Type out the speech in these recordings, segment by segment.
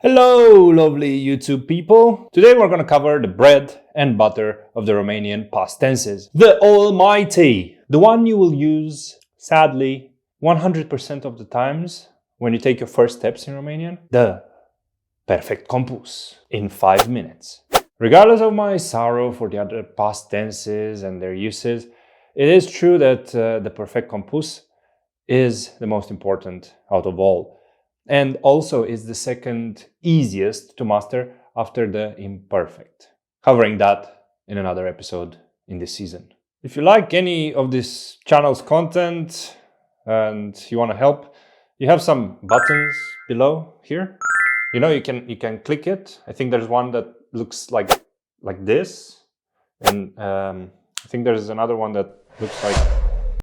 Hello, lovely YouTube people! Today we're going to cover the bread and butter of the Romanian past tenses. The Almighty! The one you will use, sadly, 100% of the times when you take your first steps in Romanian. The Perfect Compus in 5 minutes. Regardless of my sorrow for the other past tenses and their uses, it is true that the Perfect Compus is the most important out of all. And also is the second easiest to master after the imperfect. Covering that in another episode in this season. If you like any of this channel's content and you want to help, you have some buttons below here. You know, you can click it. I think there's one that looks like this, and I think there's another one that looks like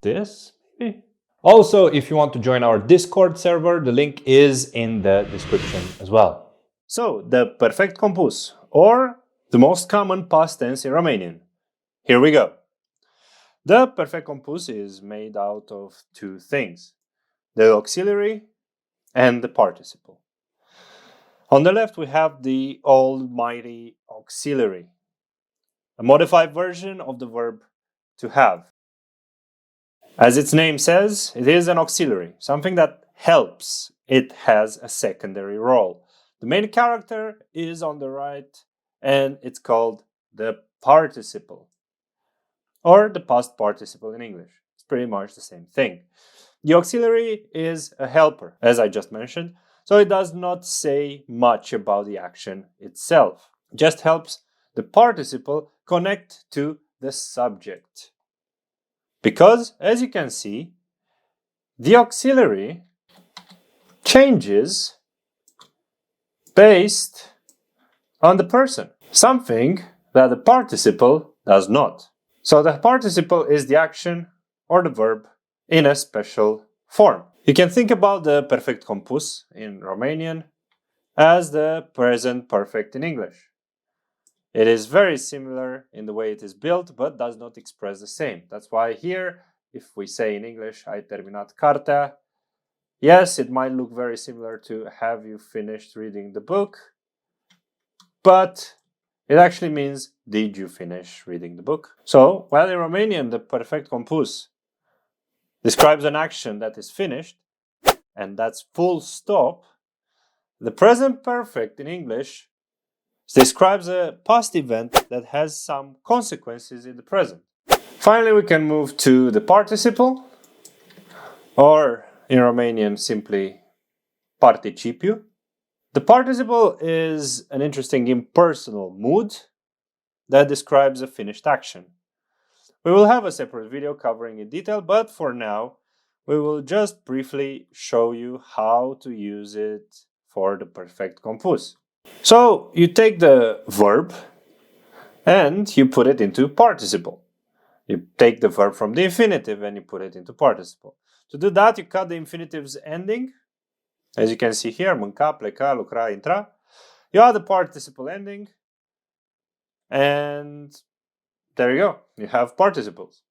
this, maybe. Also, if you want to join our Discord server, the link is in the description as well. So, the Perfect Compus, or the most common past tense in Romanian. Here we go. The Perfect Compus is made out of two things: the auxiliary and the participle. On the left, we have the almighty auxiliary, a modified version of the verb to have. As its name says, it is an auxiliary, something that helps. It has a secondary role. The main character is on the right, and it's called the participle, or the past participle in English. It's pretty much the same thing. The auxiliary is a helper, as I just mentioned, so it does not say much about the action itself. It just helps the participle connect to the subject. Because, as you can see, the auxiliary changes based on the person, something that the participle does not. So the participle is the action or the verb in a special form. You can think about the Perfect Compus in Romanian as the present perfect in English. It is very similar in the way it is built, but does not express the same. That's why here, if we say in English, ai terminat cartea, yes, it might look very similar to have you finished reading the book, but it actually means, did you finish reading the book? So, while in Romanian, the Perfect Compus describes an action that is finished, and that's full stop, the present perfect in English describes a past event that has some consequences in the present. Finally, we can move to the participle, or in Romanian simply participiu. The participle is an interesting impersonal mood that describes a finished action. We will have a separate video covering in detail, but for now, we will just briefly show you how to use it for the Perfect Compus. So, you take the verb and you put it into participle. You take the verb from the infinitive and you put it into participle. To do that, you cut the infinitive's ending. As you can see here, mânca, pleca, lucra, intra. You add the participle ending, and there you go. You have participles.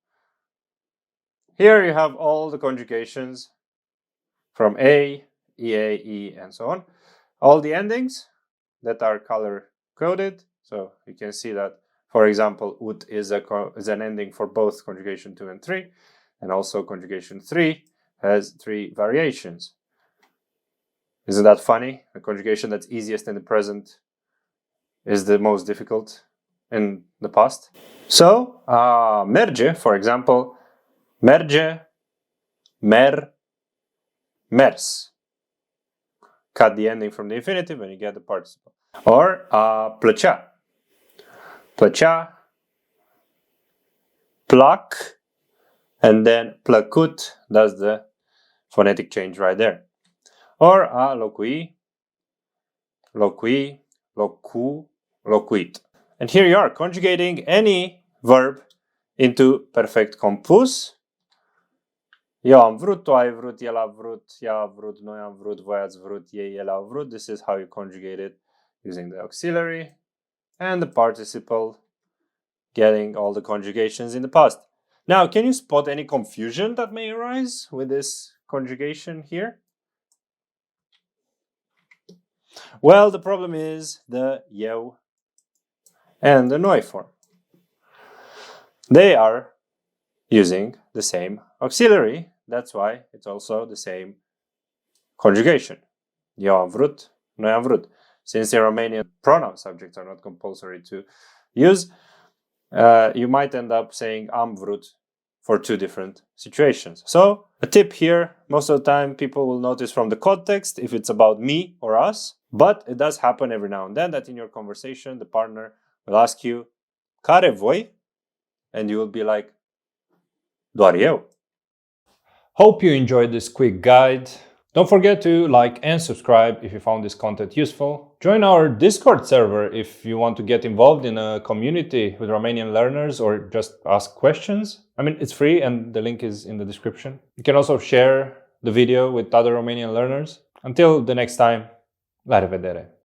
Here you have all the conjugations from A, EA, E, and so on. All the endings that are color coded, so you can see that, for example, ut is an ending for both conjugation 2 and 3, and also conjugation 3 has 3 variations. Isn't that funny? A conjugation that's easiest in the present is the most difficult in the past. So, merge, for example, merge, mer, mers. Cut the ending from the infinitive and you get the participle. Or plăcea. Plăcea, plac, and then plăcut does the phonetic change right there. Or a locui, locui, locu, locuit. And here you are conjugating any verb into Perfect Compus. Eu am vrut, tu ai vrut, el a vrut, ea a vrut, noi am vrut, voi ați vrut, ei, ele au vrut. This is how you conjugate it using the auxiliary and the participle, getting all the conjugations in the past. Now, can you spot any confusion that may arise with this conjugation here? Well, the problem is the eu and the noi form. They are using the same auxiliary. That's why it's also the same conjugation. Eu am vrut, noi am vrut. Since in Romanian pronoun subjects are not compulsory to use, you might end up saying am vrut for two different situations. So a tip here, most of the time people will notice from the context if it's about me or us, but it does happen every now and then that in your conversation the partner will ask you care voi, and you will be like doar eu. Hope you enjoyed this quick guide. Don't forget to like and subscribe if you found this content useful. Join our Discord server if you want to get involved in a community with Romanian learners or just ask questions. I mean, it's free and the link is in the description. You can also share the video with other Romanian learners. Until the next time, la revedere!